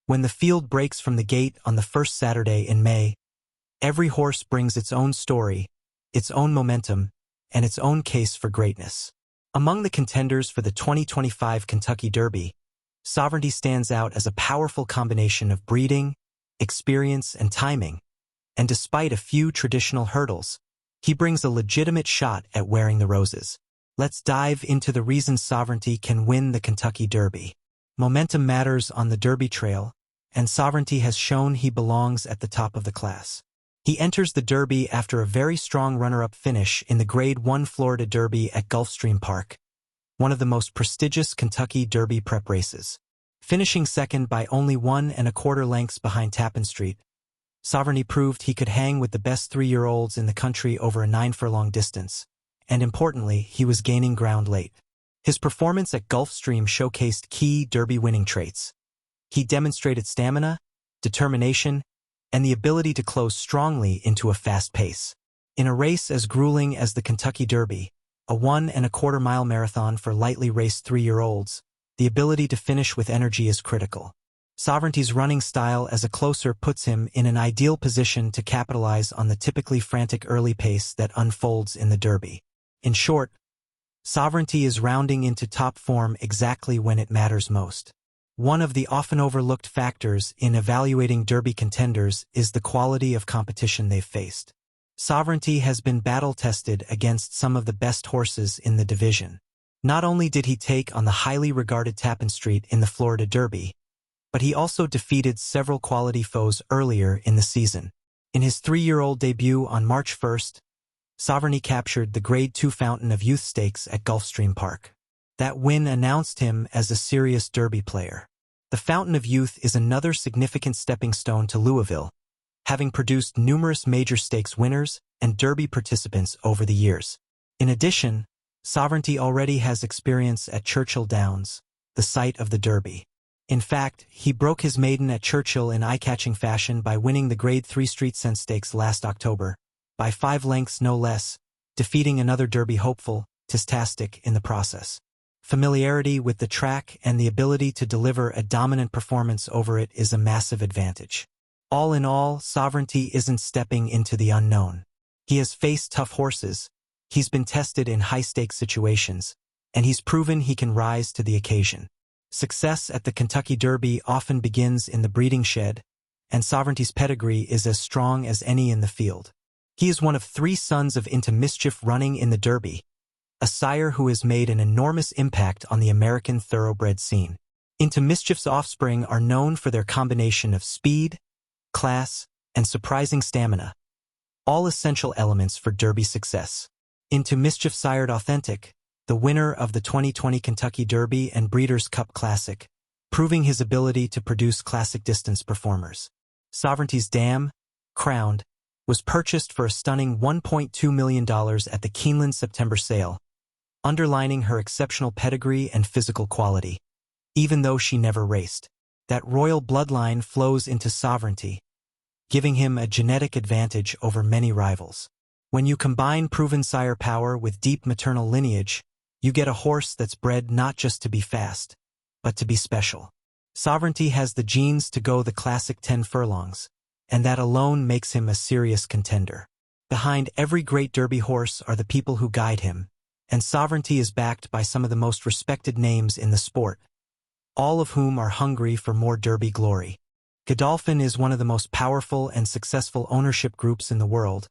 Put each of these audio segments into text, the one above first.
When the field breaks from the gate on the first Saturday in May, every horse brings its own story, its own momentum, and its own case for greatness. Among the contenders for the 2025 Kentucky Derby, Sovereignty stands out as a powerful combination of breeding, experience, and timing, and despite a few traditional hurdles, he brings a legitimate shot at wearing the roses. Let's dive into the reasons Sovereignty can win the Kentucky Derby. Momentum matters on the Derby trail, and Sovereignty has shown he belongs at the top of the class. He enters the Derby after a very strong runner-up finish in the Grade 1 Florida Derby at Gulfstream Park, one of the most prestigious Kentucky Derby prep races. Finishing second by only 1¼ lengths behind Tappan Street, Sovereignty proved he could hang with the best 3-year-olds in the country over a 9-furlong distance, and importantly, he was gaining ground late. His performance at Gulfstream showcased key Derby winning traits. He demonstrated stamina, determination, and the ability to close strongly into a fast pace. In a race as grueling as the Kentucky Derby, a 1¼ mile marathon for lightly raced 3-year-olds, the ability to finish with energy is critical. Sovereignty's running style as a closer puts him in an ideal position to capitalize on the typically frantic early pace that unfolds in the Derby. In short, Sovereignty is rounding into top form exactly when it matters most. One of the often overlooked factors in evaluating Derby contenders is the quality of competition they've faced. Sovereignty has been battle-tested against some of the best horses in the division. Not only did he take on the highly regarded Tappan Street in the Florida Derby, but he also defeated several quality foes earlier in the season. In his 3-year-old debut on March 1st, Sovereignty captured the Grade 2 Fountain of Youth Stakes at Gulfstream Park. That win announced him as a serious Derby player. The Fountain of Youth is another significant stepping stone to Louisville, having produced numerous major stakes winners and Derby participants over the years. In addition, Sovereignty already has experience at Churchill Downs, the site of the Derby. In fact, he broke his maiden at Churchill in eye-catching fashion by winning the Grade 3 Street Scent Stakes last October, by 5 lengths no less, defeating another Derby hopeful, Tistastic, in the process. Familiarity with the track and the ability to deliver a dominant performance over it is a massive advantage. All in all, Sovereignty isn't stepping into the unknown. He has faced tough horses, he's been tested in high-stakes situations, and he's proven he can rise to the occasion. Success at the Kentucky Derby often begins in the breeding shed, and Sovereignty's pedigree is as strong as any in the field. He is one of 3 sons of Into Mischief running in the Derby, a sire who has made an enormous impact on the American thoroughbred scene. Into Mischief's offspring are known for their combination of speed, class, and surprising stamina, all essential elements for Derby success. Into Mischief sired Authentic, the winner of the 2020 Kentucky Derby and Breeders' Cup Classic, proving his ability to produce classic distance performers. Sovereignty's dam, Crowned, was purchased for a stunning $1.2 million at the Keeneland September sale, underlining her exceptional pedigree and physical quality. Even though she never raced, that royal bloodline flows into Sovereignty, giving him a genetic advantage over many rivals. When you combine proven sire power with deep maternal lineage, you get a horse that's bred not just to be fast, but to be special. Sovereignty has the genes to go the classic 10 furlongs, and that alone makes him a serious contender. Behind every great Derby horse are the people who guide him, and Sovereignty is backed by some of the most respected names in the sport, all of whom are hungry for more Derby glory. Godolphin is one of the most powerful and successful ownership groups in the world,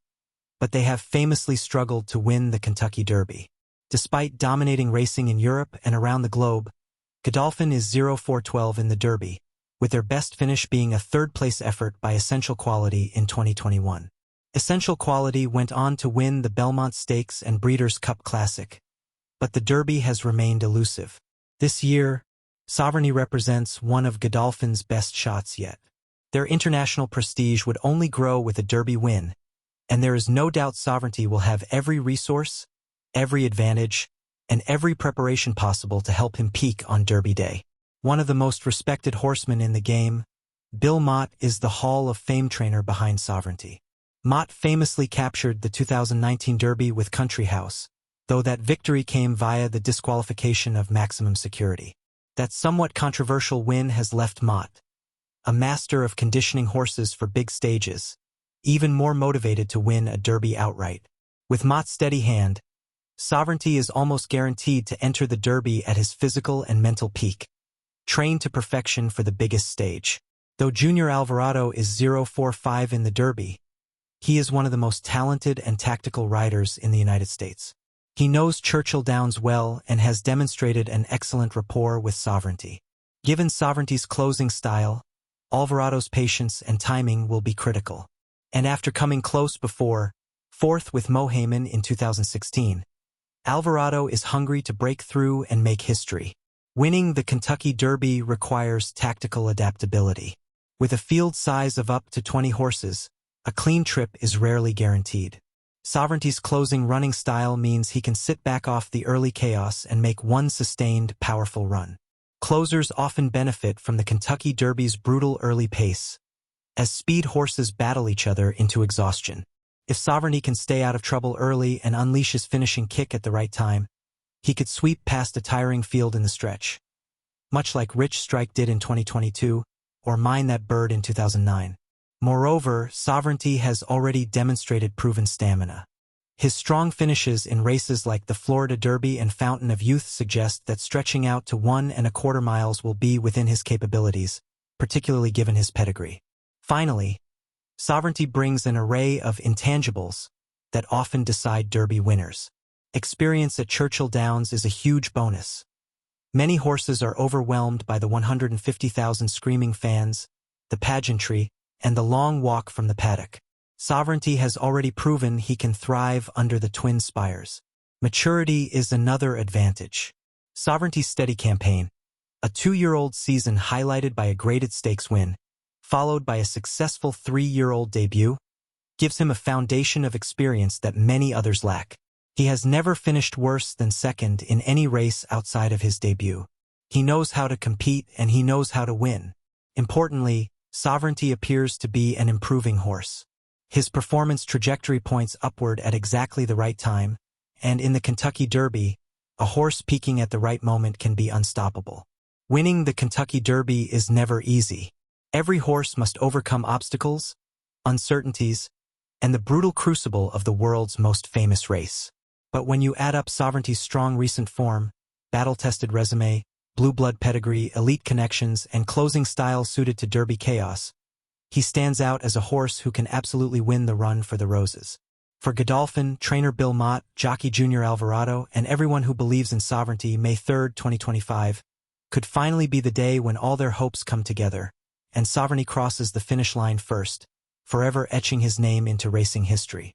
but they have famously struggled to win the Kentucky Derby. Despite dominating racing in Europe and around the globe, Godolphin is 0-4-12 in the Derby, with their best finish being a third-place effort by Essential Quality in 2021. Essential Quality went on to win the Belmont Stakes and Breeders' Cup Classic, but the Derby has remained elusive. This year, Sovereignty represents one of Godolphin's best shots yet. Their international prestige would only grow with a Derby win, and there is no doubt Sovereignty will have every resource, every advantage, and every preparation possible to help him peak on Derby Day. One of the most respected horsemen in the game, Bill Mott is the Hall of Fame trainer behind Sovereignty. Mott famously captured the 2019 Derby with Country House, though that victory came via the disqualification of Maximum Security. That somewhat controversial win has left Mott, a master of conditioning horses for big stages, even more motivated to win a Derby outright. With Mott's steady hand, Sovereignty is almost guaranteed to enter the Derby at his physical and mental peak, trained to perfection for the biggest stage. Though Junior Alvarado is 0.45 in the Derby, he is one of the most talented and tactical riders in the United States. He knows Churchill Downs well and has demonstrated an excellent rapport with Sovereignty. Given Sovereignty's closing style, Alvarado's patience and timing will be critical. And after coming close before, fourth with Mo Heyman in 2016, Alvarado is hungry to break through and make history. Winning the Kentucky Derby requires tactical adaptability. With a field size of up to 20 horses, a clean trip is rarely guaranteed. Sovereignty's closing running style means he can sit back off the early chaos and make one sustained, powerful run. Closers often benefit from the Kentucky Derby's brutal early pace, as speed horses battle each other into exhaustion. If Sovereignty can stay out of trouble early and unleash his finishing kick at the right time, he could sweep past a tiring field in the stretch, much like Rich Strike did in 2022 or Mine That Bird in 2009. Moreover, Sovereignty has already demonstrated proven stamina. His strong finishes in races like the Florida Derby and Fountain of Youth suggest that stretching out to 1.25 miles will be within his capabilities, particularly given his pedigree. Finally, Sovereignty brings an array of intangibles that often decide Derby winners. Experience at Churchill Downs is a huge bonus. Many horses are overwhelmed by the 150,000 screaming fans, the pageantry, and the long walk from the paddock. Sovereignty has already proven he can thrive under the twin spires. Maturity is another advantage. Sovereignty's steady campaign, a 2-year-old season highlighted by a graded stakes win, followed by a successful 3-year-old debut, gives him a foundation of experience that many others lack. He has never finished worse than second in any race outside of his debut. He knows how to compete and he knows how to win. Importantly, Sovereignty appears to be an improving horse. His performance trajectory points upward at exactly the right time, and in the Kentucky Derby, a horse peaking at the right moment can be unstoppable. Winning the Kentucky Derby is never easy. Every horse must overcome obstacles, uncertainties, and the brutal crucible of the world's most famous race. But when you add up Sovereignty's strong recent form, battle-tested resume, blue blood pedigree, elite connections, and closing style suited to Derby chaos, he stands out as a horse who can absolutely win the run for the roses. For Godolphin, trainer Bill Mott, jockey Junior Alvarado, and everyone who believes in Sovereignty, May 3, 2025, could finally be the day when all their hopes come together, and Sovereignty crosses the finish line first, forever etching his name into racing history.